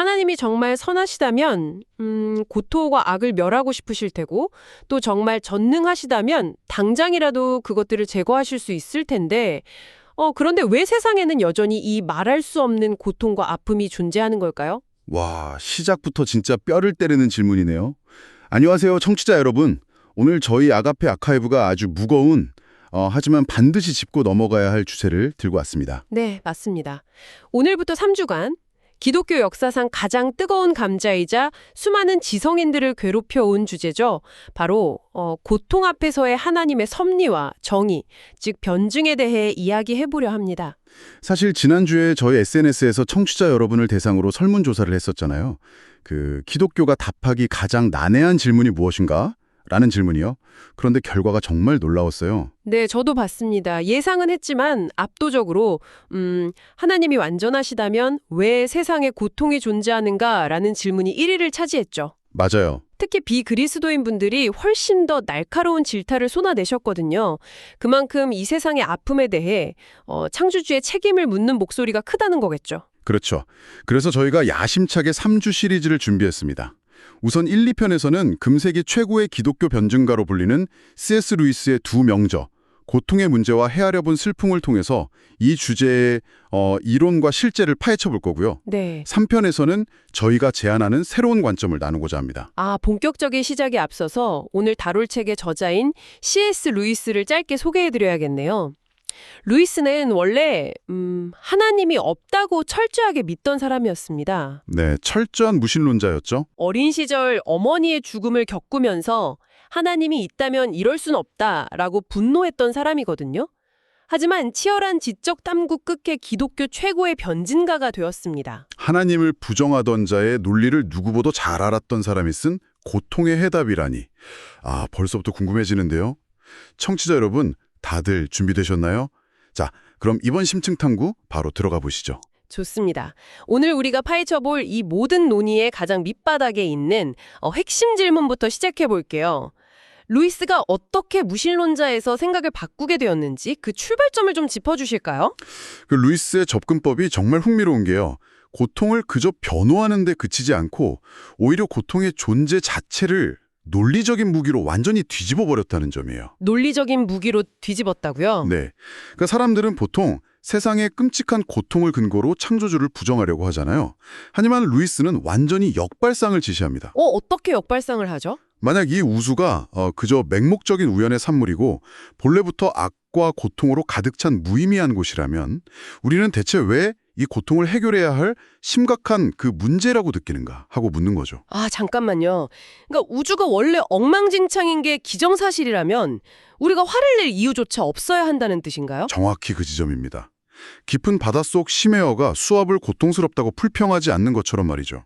하나님이 정말 선하시다면 고통과 악을 멸하고 싶으실 테고 또 정말 전능하시다면 당장이라도 그것들을 제거하실 수 있을 텐데 그런데 왜 세상에는 여전히 이 말할 수 없는 고통과 아픔이 존재하는 걸까요? 와, 시작부터 진짜 뼈를 때리는 질문이네요. 안녕하세요, 청취자 여러분. 오늘 저희 아가페 아카이브가 아주 무거운 하지만 반드시 짚고 넘어가야 할 주제를 들고 왔습니다. 네, 맞습니다. 오늘부터 3주간 기독교 역사상 가장 뜨거운 감자이자 수많은 지성인들을 괴롭혀온 주제죠. 바로 고통 앞에서의 하나님의 섭리와 정의, 즉 변증에 대해 이야기해보려 합니다. 사실 지난주에 저희 SNS에서 청취자 여러분을 대상으로 설문조사를 했었잖아요. 기독교가 답하기 가장 난해한 질문이 무엇인가? 라는 질문이요. 그런데 결과가 정말 놀라웠어요. 네, 저도 봤습니다. 예상은 했지만 압도적으로 하나님이 완전하시다면 왜 세상에 고통이 존재하는가라는 질문이 1위를 차지했죠. 맞아요. 특히 비그리스도인 분들이 훨씬 더 날카로운 질타를 쏟아내셨거든요. 그만큼 이 세상의 아픔에 대해 창조주의 책임을 묻는 목소리가 크다는 거겠죠. 그렇죠. 그래서 저희가 야심차게 3주 시리즈를 준비했습니다. 우선 1, 2편에서는 금세기 최고의 기독교 변증가로 불리는 C.S. 루이스의 두 명저, 고통의 문제와 헤아려 본 슬픔을 통해서 이 주제의 이론과 실제를 파헤쳐 볼 거고요. 네. 3편에서는 저희가 제안하는 새로운 관점을 나누고자 합니다. 본격적인 시작에 앞서서 오늘 다룰 책의 저자인 C.S. 루이스를 짧게 소개해드려야겠네요. 루이스는 원래 하나님이 없다고 철저하게 믿던 사람이었습니다. 네, 철저한 무신론자였죠. 어린 시절 어머니의 죽음을 겪으면서 하나님이 있다면 이럴 순 없다라고 분노했던 사람이거든요. 하지만 치열한 지적 탐구 끝에 기독교 최고의 변진가가 되었습니다. 하나님을 부정하던 자의 논리를 누구보다 잘 알았던 사람이 쓴 고통의 해답이라니. 벌써부터 궁금해지는데요. 청취자 여러분, 다들 준비되셨나요? 자, 그럼 이번 심층 탐구 바로 들어가 보시죠. 좋습니다. 오늘 우리가 파헤쳐볼 이 모든 논의의 가장 밑바닥에 있는 핵심 질문부터 시작해 볼게요. 루이스가 어떻게 무신론자에서 생각을 바꾸게 되었는지 그 출발점을 좀 짚어주실까요? 루이스의 접근법이 정말 흥미로운 게요. 고통을 그저 변호하는 데 그치지 않고 오히려 고통의 존재 자체를 논리적인 무기로 완전히 뒤집어 버렸다는 점이에요. 논리적인 무기로 뒤집었다고요? 네. 그러니까 사람들은 보통 세상의 끔찍한 고통을 근거로 창조주를 부정하려고 하잖아요. 하지만 루이스는 완전히 역발상을 지시합니다. 어떻게 역발상을 하죠? 만약 이 우주가 그저 맹목적인 우연의 산물이고 본래부터 악과 고통으로 가득 찬 무의미한 곳이라면 우리는 대체 왜 이 고통을 해결해야 할 심각한 그 문제라고 느끼는가 하고 묻는 거죠. 잠깐만요. 그러니까 우주가 원래 엉망진창인 게 기정사실이라면 우리가 화를 낼 이유조차 없어야 한다는 뜻인가요? 정확히 그 지점입니다. 깊은 바닷속 심해어가 수압을 고통스럽다고 불평하지 않는 것처럼 말이죠.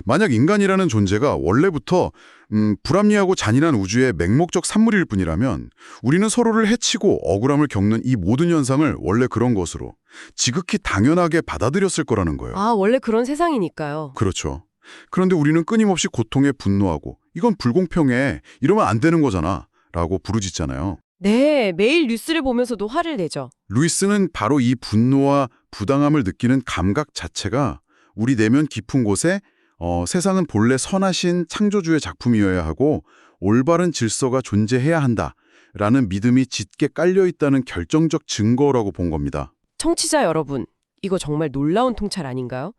만약 인간이라는 존재가 원래부터 불합리하고 잔인한 우주의 맹목적 산물일 뿐이라면 우리는 서로를 해치고 억울함을 겪는 이 모든 현상을 원래 그런 것으로 지극히 당연하게 받아들였을 거라는 거예요. 원래 그런 세상이니까요. 그렇죠. 그런데 우리는 끊임없이 고통에 분노하고 이건 불공평해, 이러면 안 되는 거잖아 라고 부르짖잖아요. 네, 매일 뉴스를 보면서도 화를 내죠. 루이스는 바로 이 분노와 부당함을 느끼는 감각 자체가 우리 내면 깊은 곳에 세상은 본래 선하신 창조주의 작품이어야 하고 올바른 질서가 존재해야 한다라는 믿음이 짙게 깔려있다는 결정적 증거라고 본 겁니다. 청취자 여러분, 이거 정말 놀라운 통찰 아닌가요?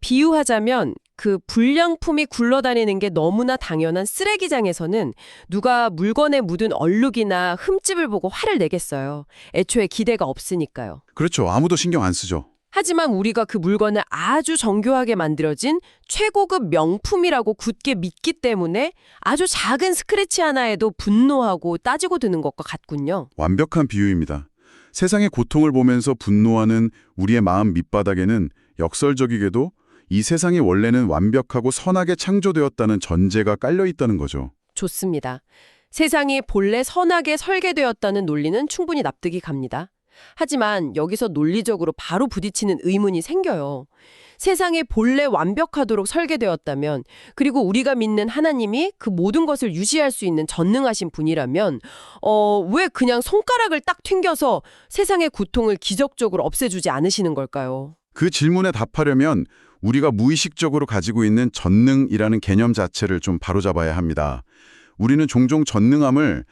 비유하자면 그 불량품이 굴러다니는 게 너무나 당연한 쓰레기장에서는 누가 물건에 묻은 얼룩이나 흠집을 보고 화를 내겠어요. 애초에 기대가 없으니까요. 그렇죠. 아무도 신경 안 쓰죠. 하지만 우리가 그 물건을 아주 정교하게 만들어진 최고급 명품이라고 굳게 믿기 때문에 아주 작은 스크래치 하나에도 분노하고 따지고 드는 것과 같군요. 완벽한 비유입니다. 세상의 고통을 보면서 분노하는 우리의 마음 밑바닥에는 역설적이게도 이 세상이 원래는 완벽하고 선하게 창조되었다는 전제가 깔려 있다는 거죠. 좋습니다. 세상이 본래 선하게 설계되었다는 논리는 충분히 납득이 갑니다. 하지만 여기서 논리적으로 바로 부딪히는 의문이 생겨요. 세상이 본래 완벽하도록 설계되었다면, 그리고 우리가 믿는 하나님이 그 모든 것을 유지할 수 있는 전능하신 분이라면 왜 그냥 손가락을 딱 튕겨서 세상의 고통을 기적적으로 없애주지 않으시는 걸까요? 그 질문에 답하려면 우리가 무의식적으로 가지고 있는 전능이라는 개념 자체를 좀 바로잡아야 합니다. 우리는 종종 전능함을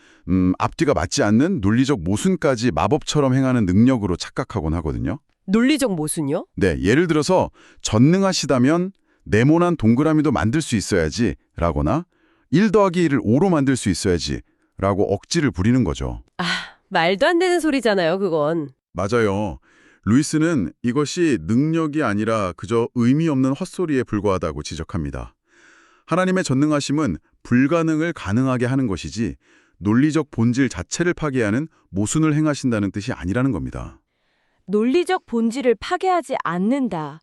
앞뒤가 맞지 않는 논리적 모순까지 마법처럼 행하는 능력으로 착각하곤 하거든요. 논리적 모순요? 네, 예를 들어서 전능하시다면 네모난 동그라미도 만들 수 있어야지 라거나 1 더하기 1을 5로 만들 수 있어야지 라고 억지를 부리는 거죠. 아, 말도 안 되는 소리잖아요, 그건. 맞아요. 루이스는 이것이 능력이 아니라 그저 의미 없는 헛소리에 불과하다고 지적합니다. 하나님의 전능하심은 불가능을 가능하게 하는 것이지 논리적 본질 자체를 파괴하는 모순을 행하신다는 뜻이 아니라는 겁니다. 논리적 본질을 파괴하지 않는다.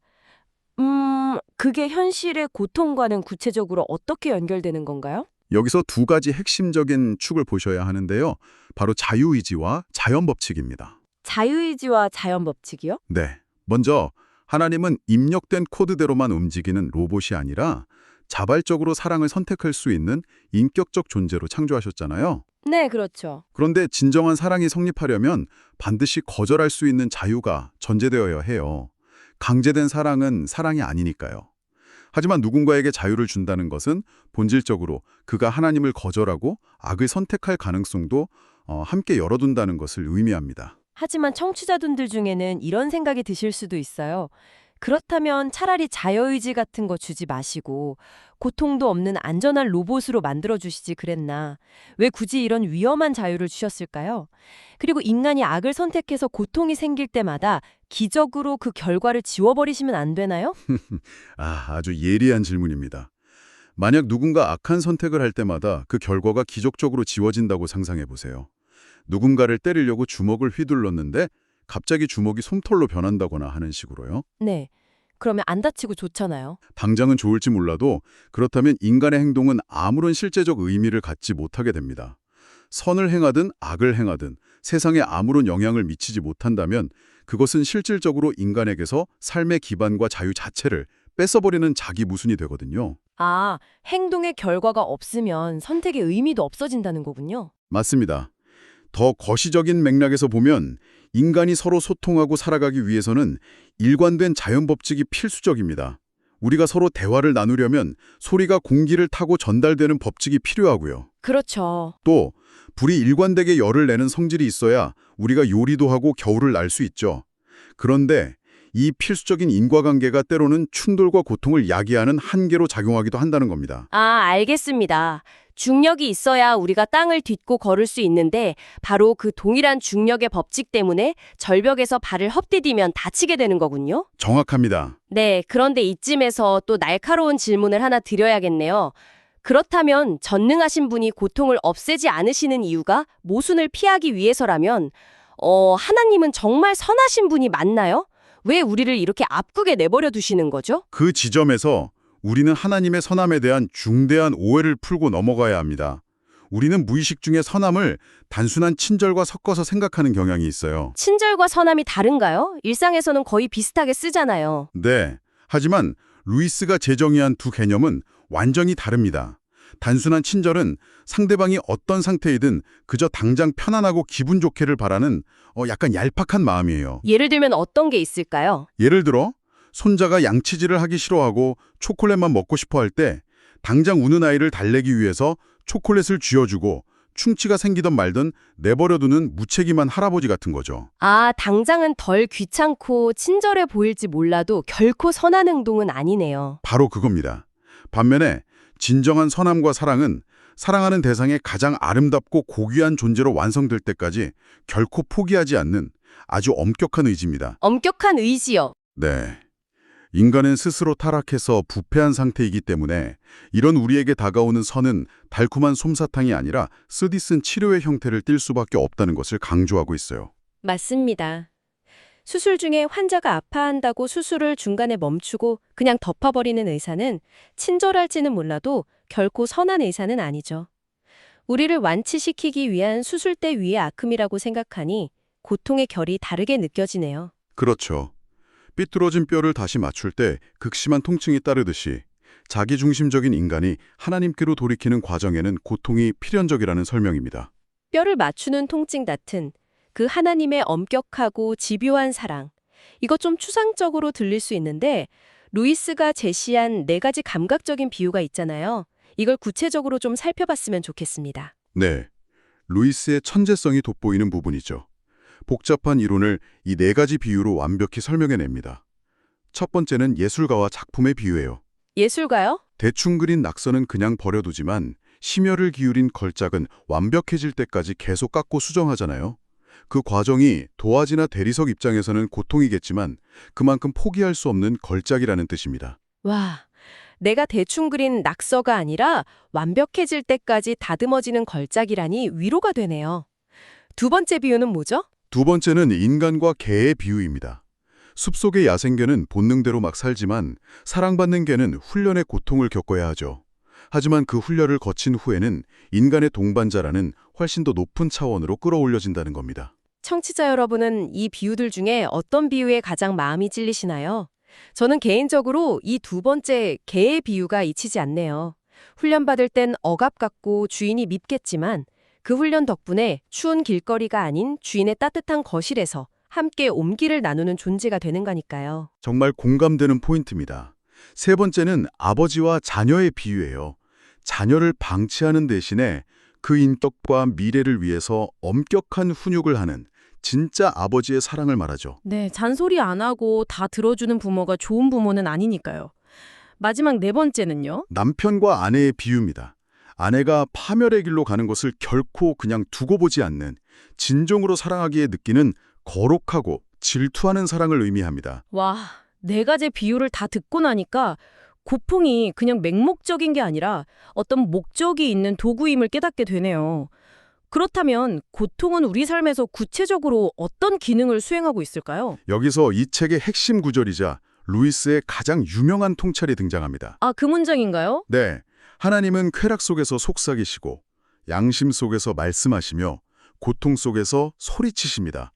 그게 현실의 고통과는 구체적으로 어떻게 연결되는 건가요? 여기서 두 가지 핵심적인 축을 보셔야 하는데요. 바로 자유의지와 자연법칙입니다. 자유의지와 자연법칙이요? 네. 먼저 하나님은 입력된 코드대로만 움직이는 로봇이 아니라 자발적으로 사랑을 선택할 수 있는 인격적 존재로 창조하셨잖아요. 네, 그렇죠. 그런데 진정한 사랑이 성립하려면 반드시 거절할 수 있는 자유가 전제되어야 해요. 강제된 사랑은 사랑이 아니니까요. 하지만 누군가에게 자유를 준다는 것은 본질적으로 그가 하나님을 거절하고 악을 선택할 가능성도 함께 열어둔다는 것을 의미합니다. 하지만 청취자분들 중에는 이런 생각이 드실 수도 있어요. 그렇다면 차라리 자유의지 같은 거 주지 마시고 고통도 없는 안전한 로봇으로 만들어주시지 그랬나. 왜 굳이 이런 위험한 자유를 주셨을까요? 그리고 인간이 악을 선택해서 고통이 생길 때마다 기적으로 그 결과를 지워버리시면 안 되나요? 아주 예리한 질문입니다. 만약 누군가 악한 선택을 할 때마다 그 결과가 기적적으로 지워진다고 상상해 보세요. 누군가를 때리려고 주먹을 휘둘렀는데 갑자기 주먹이 솜털로 변한다거나 하는 식으로요. 네. 그러면 안 다치고 좋잖아요. 당장은 좋을지 몰라도 그렇다면 인간의 행동은 아무런 실제적 의미를 갖지 못하게 됩니다. 선을 행하든 악을 행하든 세상에 아무런 영향을 미치지 못한다면 그것은 실질적으로 인간에게서 삶의 기반과 자유 자체를 뺏어버리는 자기 모순이 되거든요. 아, 행동의 결과가 없으면 선택의 의미도 없어진다는 거군요. 맞습니다. 더 거시적인 맥락에서 보면 인간이 서로 소통하고 살아가기 위해서는 일관된 자연법칙이 필수적입니다. 우리가 서로 대화를 나누려면 소리가 공기를 타고 전달되는 법칙이 필요하고요. 그렇죠. 또 불이 일관되게 열을 내는 성질이 있어야 우리가 요리도 하고 겨울을 날 수 있죠. 그런데 이 필수적인 인과관계가 때로는 충돌과 고통을 야기하는 한계로 작용하기도 한다는 겁니다. 아, 알겠습니다. 중력이 있어야 우리가 땅을 딛고 걸을 수 있는데 바로 그 동일한 중력의 법칙 때문에 절벽에서 발을 헛디디면 다치게 되는 거군요. 정확합니다. 네, 그런데 이쯤에서 또 날카로운 질문을 하나 드려야겠네요. 그렇다면 전능하신 분이 고통을 없애지 않으시는 이유가 모순을 피하기 위해서라면 하나님은 정말 선하신 분이 맞나요? 왜 우리를 이렇게 앞국에 내버려 두시는 거죠? 그 지점에서 우리는 하나님의 선함에 대한 중대한 오해를 풀고 넘어가야 합니다. 우리는 무의식 중에 선함을 단순한 친절과 섞어서 생각하는 경향이 있어요. 친절과 선함이 다른가요? 일상에서는 거의 비슷하게 쓰잖아요. 네. 하지만 루이스가 재정의한 두 개념은 완전히 다릅니다. 단순한 친절은 상대방이 어떤 상태이든 그저 당장 편안하고 기분 좋게를 바라는 약간 얄팍한 마음이에요. 예를 들면 어떤 게 있을까요? 예를 들어 손자가 양치질을 하기 싫어하고 초콜릿만 먹고 싶어 할 때 당장 우는 아이를 달래기 위해서 초콜릿을 쥐어주고 충치가 생기든 말든 내버려두는 무책임한 할아버지 같은 거죠. 아, 당장은 덜 귀찮고 친절해 보일지 몰라도 결코 선한 행동은 아니네요. 바로 그겁니다. 반면에 진정한 선함과 사랑은 사랑하는 대상의 가장 아름답고 고귀한 존재로 완성될 때까지 결코 포기하지 않는 아주 엄격한 의지입니다. 엄격한 의지요. 네. 인간은 스스로 타락해서 부패한 상태이기 때문에 이런 우리에게 다가오는 선은 달콤한 솜사탕이 아니라 쓰디쓴 치료의 형태를 띨 수밖에 없다는 것을 강조하고 있어요. 맞습니다. 수술 중에 환자가 아파한다고 수술을 중간에 멈추고 그냥 덮어버리는 의사는 친절할지는 몰라도 결코 선한 의사는 아니죠. 우리를 완치시키기 위한 수술대 위의 아픔이라고 생각하니 고통의 결이 다르게 느껴지네요. 그렇죠. 삐뚤어진 뼈를 다시 맞출 때 극심한 통증이 따르듯이 자기중심적인 인간이 하나님께로 돌이키는 과정에는 고통이 필연적이라는 설명입니다. 뼈를 맞추는 통증 같은 그 하나님의 엄격하고 집요한 사랑. 이거 좀 추상적으로 들릴 수 있는데 루이스가 제시한 4가지 감각적인 비유가 있잖아요. 이걸 구체적으로 좀 살펴봤으면 좋겠습니다. 네, 루이스의 천재성이 돋보이는 부분이죠. 복잡한 이론을 이 4가지 비유로 완벽히 설명해냅니다. 첫 번째는 예술가와 작품의 비유예요. 예술가요? 대충 그린 낙서는 그냥 버려두지만 심혈을 기울인 걸작은 완벽해질 때까지 계속 깎고 수정하잖아요. 그 과정이 도화지나 대리석 입장에서는 고통이겠지만 그만큼 포기할 수 없는 걸작이라는 뜻입니다. 와, 내가 대충 그린 낙서가 아니라 완벽해질 때까지 다듬어지는 걸작이라니 위로가 되네요. 두 번째 비유는 뭐죠? 두 번째는 인간과 개의 비유입니다. 숲속의 야생개는 본능대로 막 살지만 사랑받는 개는 훈련의 고통을 겪어야 하죠. 하지만 그 훈련을 거친 후에는 인간의 동반자라는 훨씬 더 높은 차원으로 끌어올려진다는 겁니다. 청취자 여러분은 이 비유들 중에 어떤 비유에 가장 마음이 찔리시나요? 저는 개인적으로 이 두 번째 개의 비유가 잊히지 않네요. 훈련받을 땐 억압 같고 주인이 밉겠지만 그 훈련 덕분에 추운 길거리가 아닌 주인의 따뜻한 거실에서 함께 온기를 나누는 존재가 되는 거니까요. 정말 공감되는 포인트입니다. 세 번째는 아버지와 자녀의 비유예요. 자녀를 방치하는 대신에 그 인격과 미래를 위해서 엄격한 훈육을 하는 진짜 아버지의 사랑을 말하죠. 네, 잔소리 안 하고 다 들어주는 부모가 좋은 부모는 아니니까요. 마지막 4번째는요? 남편과 아내의 비유입니다. 아내가 파멸의 길로 가는 것을 결코 그냥 두고 보지 않는 진정으로 사랑하기에 느끼는 거룩하고 질투하는 사랑을 의미합니다. 와, 4가지 비유를 다 듣고 나니까 고통이 그냥 맹목적인 게 아니라 어떤 목적이 있는 도구임을 깨닫게 되네요. 그렇다면 고통은 우리 삶에서 구체적으로 어떤 기능을 수행하고 있을까요? 여기서 이 책의 핵심 구절이자 루이스의 가장 유명한 통찰이 등장합니다. 아, 그 문장인가요? 네, 하나님은 쾌락 속에서 속삭이시고 양심 속에서 말씀하시며 고통 속에서 소리치십니다.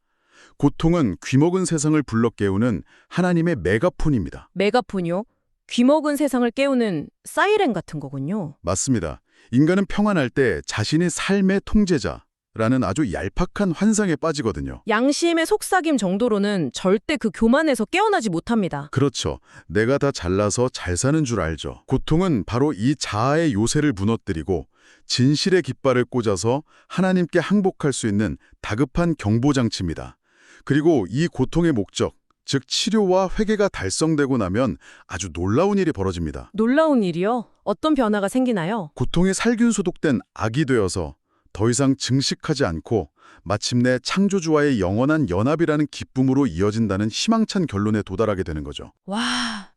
고통은 귀먹은 세상을 불러 깨우는 하나님의 메가폰입니다. 메가폰이요? 귀먹은 세상을 깨우는 사이렌 같은 거군요. 맞습니다. 인간은 평안할 때 자신이 삶의 통제자라는 아주 얄팍한 환상에 빠지거든요. 양심의 속삭임 정도로는 절대 그 교만에서 깨어나지 못합니다. 그렇죠. 내가 다 잘나서 잘 사는 줄 알죠. 고통은 바로 이 자아의 요새를 무너뜨리고 진실의 깃발을 꽂아서 하나님께 항복할 수 있는 다급한 경보장치입니다. 그리고 이 고통의 목적, 즉 치료와 회개가 달성되고 나면 아주 놀라운 일이 벌어집니다. 놀라운 일이요? 어떤 변화가 생기나요? 고통에 살균 소독된 악이 되어서 더 이상 증식하지 않고 마침내 창조주와의 영원한 연합이라는 기쁨으로 이어진다는 희망찬 결론에 도달하게 되는 거죠. 와,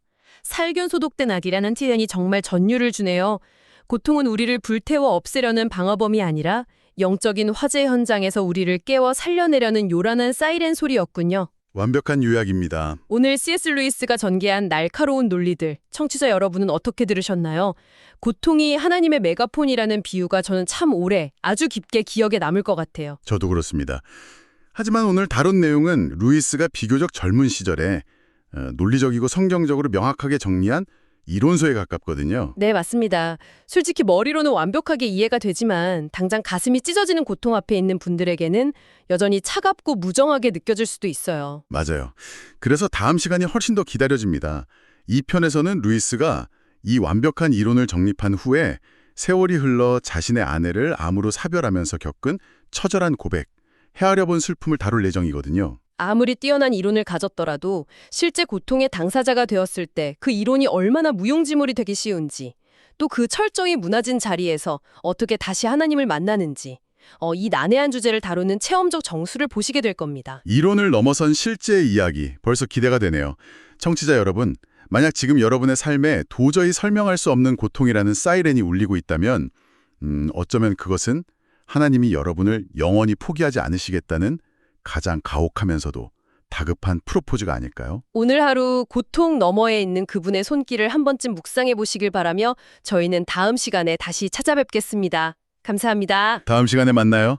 살균 소독된 악이라는 티연이 정말 전율을 주네요. 고통은 우리를 불태워 없애려는 방어범이 아니라 영적인 화재 현장에서 우리를 깨워 살려내려는 요란한 사이렌 소리였군요. 완벽한 요약입니다. 오늘 C.S. 루이스가 전개한 날카로운 논리들, 청취자 여러분은 어떻게 들으셨나요? 고통이 하나님의 메가폰이라는 비유가 저는 참 오래, 아주 깊게 기억에 남을 것 같아요. 저도 그렇습니다. 하지만 오늘 다룬 내용은 루이스가 비교적 젊은 시절에 논리적이고 성경적으로 명확하게 정리한 이론서에 가깝거든요. 네, 맞습니다. 솔직히 머리로는 완벽하게 이해가 되지만 당장 가슴이 찢어지는 고통 앞에 있는 분들에게는 여전히 차갑고 무정하게 느껴질 수도 있어요. 맞아요. 그래서 다음 시간이 훨씬 더 기다려집니다. 이 편에서는 루이스가 이 완벽한 이론을 정립한 후에 세월이 흘러 자신의 아내를 암으로 사별하면서 겪은 처절한 고백, 헤아려 본 슬픔을 다룰 예정이거든요. 아무리 뛰어난 이론을 가졌더라도 실제 고통의 당사자가 되었을 때 그 이론이 얼마나 무용지물이 되기 쉬운지, 또 그 철저히 무너진 자리에서 어떻게 다시 하나님을 만나는지, 이 난해한 주제를 다루는 체험적 정수를 보시게 될 겁니다. 이론을 넘어선 실제 이야기, 벌써 기대가 되네요. 청취자 여러분, 만약 지금 여러분의 삶에 도저히 설명할 수 없는 고통이라는 사이렌이 울리고 있다면 어쩌면 그것은 하나님이 여러분을 영원히 포기하지 않으시겠다는 가장 가혹하면서도 다급한 프로포즈가 아닐까요? 오늘 하루 고통 너머에 있는 그분의 손길을 한 번쯤 묵상해 보시길 바라며 저희는 다음 시간에 다시 찾아뵙겠습니다. 감사합니다. 다음 시간에 만나요.